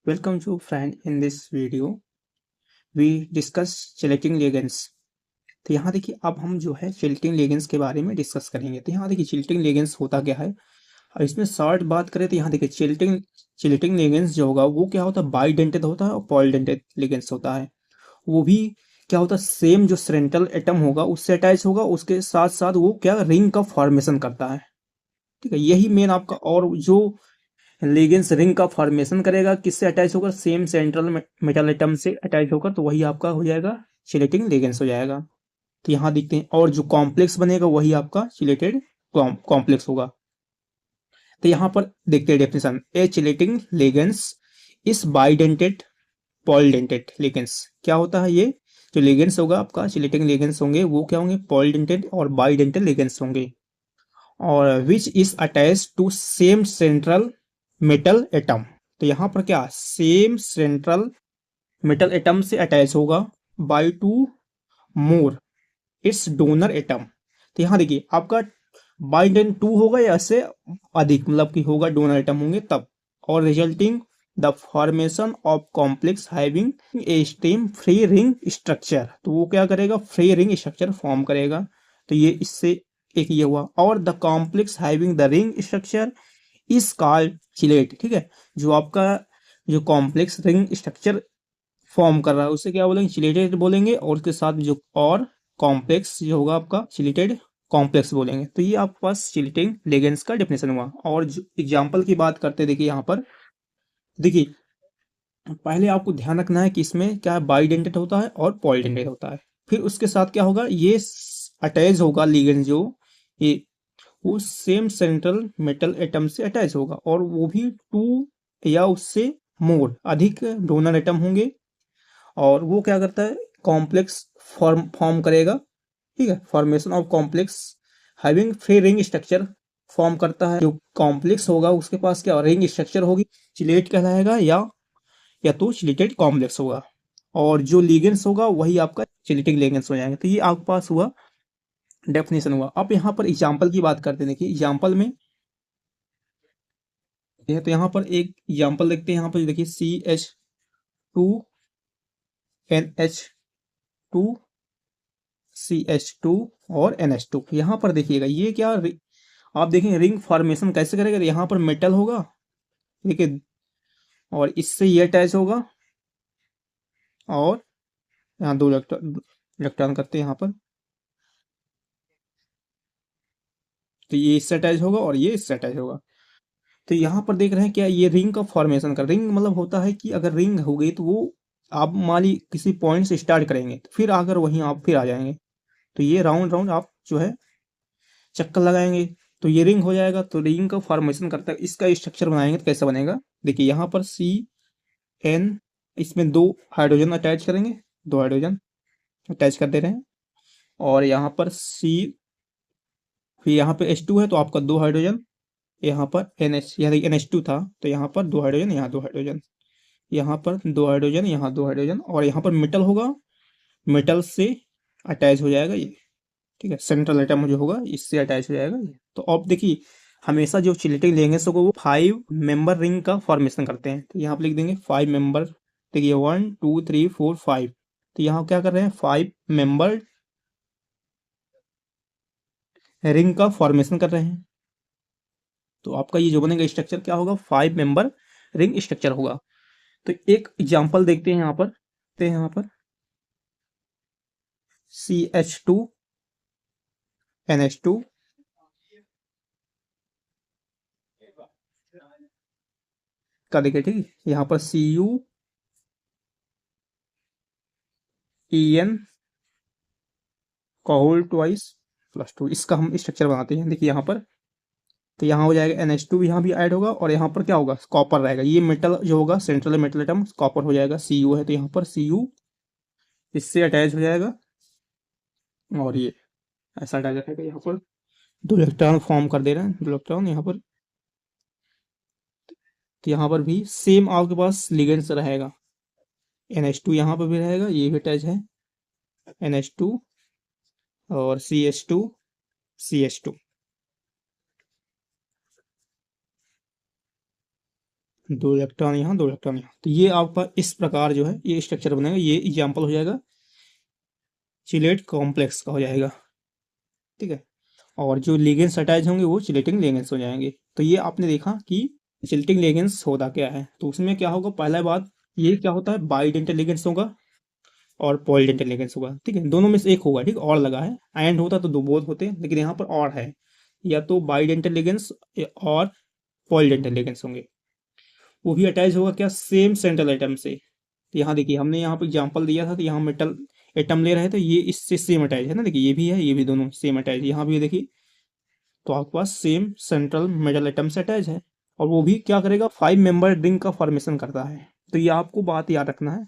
Welcome to friend. In this video we discuss chelating ligands। तो यहाँ देखिए अब हम जो है चिल्टिंग लिगेंड्स के बारे में डिस्कस करेंगे। तो यहाँ देखिए चिल्टिंग लिगेंड्स होता क्या है और इसमें शॉर्ट बात करें तो यहाँ देखिए चिल्टिंग लिगेंड्स जो होगा वो क्या होता है, बाइडेंटेड होता है और पॉलीडेंटेड लिगेंड्स होता है। वो भी क्या होता है, सेम जो सेंट्रल एटम होगा उससे अटैच होगा, उसके साथ साथ वो क्या रिंग का फॉर्मेशन करता है। ठीक है, यही मेन आपका। और जो लिगेंड्स रिंग का फॉर्मेशन करेगा किससे अटैच होकर, सेम सेंट्रल मेटल एटम से अटैच होकर, तो वही आपका हो जाएगा चिलेटिंग लिगेंड्स हो जाएगा। तो यहाँ देखते हैं, और जो कॉम्प्लेक्स बनेगा वही आपका चिलेटेड कॉम्प्लेक्स होगा। तो यहाँ पर देखते हैं डेफिनेशन, ए चिलेटिंग लिगेंड्स इस बाइडेंटेड पॉलीडेंटेड लिगेंड्स। क्या होता है ये जो लिगेंड्स होगा आपका, चिलेटिंग लिगेंड्स होंगे वो क्या होंगे, पॉलीडेंटेड और बाइडेंटेड लिगेंड्स होंगे। और which is attach to same central metal atom. तो यहाँ पर क्या, सेम सेंट्रल मेटल एटम से अटैच होगा by two more its donor atom. तो यहाँ देखिए आपका बाइंड एंड टू होगा या इससे अधिक, मतलब कि होगा डोनर एटम होंगे तब। और resulting the formation of complex having a stem free ring structure. तो वो क्या करेगा, फ्री रिंग स्ट्रक्चर फॉर्म करेगा। तो ये इससे एक ये हुआ। और the complex having the ring structure is called chelate. ठीक है, जो आपका जो कॉम्प्लेक्स रिंग स्ट्रक्चर फॉर्म कर रहा है उसे क्या बोलेंगे, चिलेटेड बोलेंगे। और उसके साथ जो और कॉम्प्लेक्स जो होगा आपका चिलेटेड कॉम्प्लेक्स बोलेंगे। तो ये आपके पास चिलेटिंग लिगेंड्स का डेफिनेशन हुआ। और जो एग्जांपल की बात करते हैं, देखिए यहाँ पर देखिए पहले आपको ध्यान रखना है कि इसमें क्या बाइडेंटेड होता है और पॉलीडेंटेड होता है। फिर उसके साथ क्या होगा, ये अटैच होगा लिगेंड जो ये वो सेम सेंट्रल मेटल एटम से अटैच होगा, और वो भी टू या उससे मोर अधिक डोनर एटम होंगे। और वो क्या करता है, कॉम्प्लेक्स फॉर्म करेगा। ठीक है, formation of complex having free ring structure form करता है। जो कॉम्प्लेक्स होगा उसके पास क्या रिंग स्ट्रक्चर होगी, चिलेट कहलाएगा, या तो चिलेटेड कॉम्प्लेक्स होगा। और जो लिगेंड्स होगा वही आपका चिलेटिंग लिगेंड्स हो जाएंगे। तो ये आपके पास हुआ डेफिनेशन हुआ। अब यहाँ पर एग्जाम्पल की बात करते हैं। देखिए एग्जाम्पल में तो यहाँ पर एक एग्जाम्पल देखते हैं। यहाँ पर देखिए CH2 NH2 CH2 और NH2। यहाँ पर देखिएगा ये क्या आप देखेंगे रिंग फॉर्मेशन कैसे करेगा। यहाँ पर मेटल होगा, देखिए, और इससे ये अटैच होगा, और यहाँ दो इलेक्ट्रॉन करते हैं यहाँ पर, तो ये इससे अटैच होगा और ये इससे अटैच होगा। तो यहाँ पर देख रहे हैं क्या, ये रिंग का फॉर्मेशन कर, रिंग मतलब होता है कि अगर रिंग हो गई तो वो आप मान ली किसी पॉइंट से स्टार्ट करेंगे तो फिर आकर वहीं आप फिर आ जाएंगे। तो ये राउंड राउंड आप जो है चक्कर लगाएंगे तो ये रिंग हो जाएगा। तो रिंग का फॉर्मेशन करता है, इसका स्ट्रक्चर बनाएंगे तो कैसे बनेगा, देखिए यहाँ पर CN, इसमें दो हाइड्रोजन अटैच करेंगे, दो हाइड्रोजन अटैच कर दे रहे हैं। और यहाँ पर फिर यहाँ पे H2 है तो आपका दो हाइड्रोजन, यहाँ पर NH, यहाँ देखिए NH2 था तो यहाँ पर दो हाइड्रोजन, यहाँ दो हाइड्रोजन, यहाँ पर दो हाइड्रोजन, यहाँ दो हाइड्रोजन। और यहाँ पर मेटल होगा, मेटल से अटैच हो जाएगा ये। ठीक है, सेंट्रल एटम जो होगा इससे अटैच हो जाएगा ये। तो अब देखिए हमेशा जो चिलेटिंग लेंगे सो वो 5 मेंबर रिंग का फॉर्मेशन करते हैं। तो यहाँ पर लिख देंगे 5 मेंबर। देखिए 1 2 3 4 5। तो यहाँ क्या कर रहे हैं, 5 मेंबर रिंग का फॉर्मेशन कर रहे हैं। तो आपका ये जो बनेगा स्ट्रक्चर क्या होगा, 5 मेंबर रिंग स्ट्रक्चर होगा। तो एक एग्जांपल देखते हैं यहाँ पर, CH2 NH2 का देखिए। ठीक है, यहाँ पर CuEn का होल ट्वाइस +2, इसका हम स्ट्रक्चर बनाते हैं। देखिए यहाँ पर, तो यहाँ हो जाएगा NH2 भी यहाँ भी ऐड होगा, और यहाँ पर क्या होगा, कॉपर रहेगा। ये मेटल जो होगा सेंट्रल मेटल एटम कॉपर हो जाएगा, Cu है तो यहाँ पर Cu इससे अटैच हो जाएगा, और ये ऐसा अटैच रहेगा। यहाँ पर दो इलेक्ट्रॉन फॉर्म कर दे रहे हैं, दो इलेक्ट्रॉन यहाँ पर। तो यहाँ पर भी सेम आपके पास लिगेंड्स रहेगा, NH2 यहाँ पर भी रहेगा, ये भी अटैच है NH2 और CH2 CH2। 2 इलेक्ट्रॉन यहाँ, 2 इलेक्ट्रॉन यहाँ। तो ये आपका इस प्रकार जो है ये स्ट्रक्चर बनेगा। ये एग्जाम्पल हो जाएगा चिलेट कॉम्प्लेक्स का हो जाएगा, ठीक है। और जो लिगेंड्स अटैच होंगे वो चिलेटिंग लिगेंड्स हो जाएंगे। तो ये आपने देखा कि चिलेटिंग लिगेंड्स होता क्या है। तो उसमें क्या होगा, पहला बात ये क्या होता है, बाइडेंटल लिगेंड्स होगा और पॉलीडेंटल लिगेंड्स होगा, ठीक है। दोनों में से एक होगा, ठीक, और लगा है। एंड होता तो दो बोथ होते, लेकिन यहाँ पर और है, या तो बाइडेंटल लिगेंड्स और पॉलीडेंटल लिगेंड्स होंगे। वो भी अटैच होगा क्या, सेम सेंट्रल एटम से। तो यहाँ देखिए हमने यहाँ पर एग्जाम्पल दिया था, तो यहाँ मेटल एटम ले रहे थे, ये इससे सेम अटैच है ना, देखिए ये भी है, ये भी, दोनों सेम अटैच। यहाँ भी देखिए तो आपके पास सेम सेंट्रल मेटल एटम से अटैच है। और वो भी क्या करेगा, 5 मेंबर रिंग का फॉर्मेशन करता है। तो ये आपको बात याद रखना है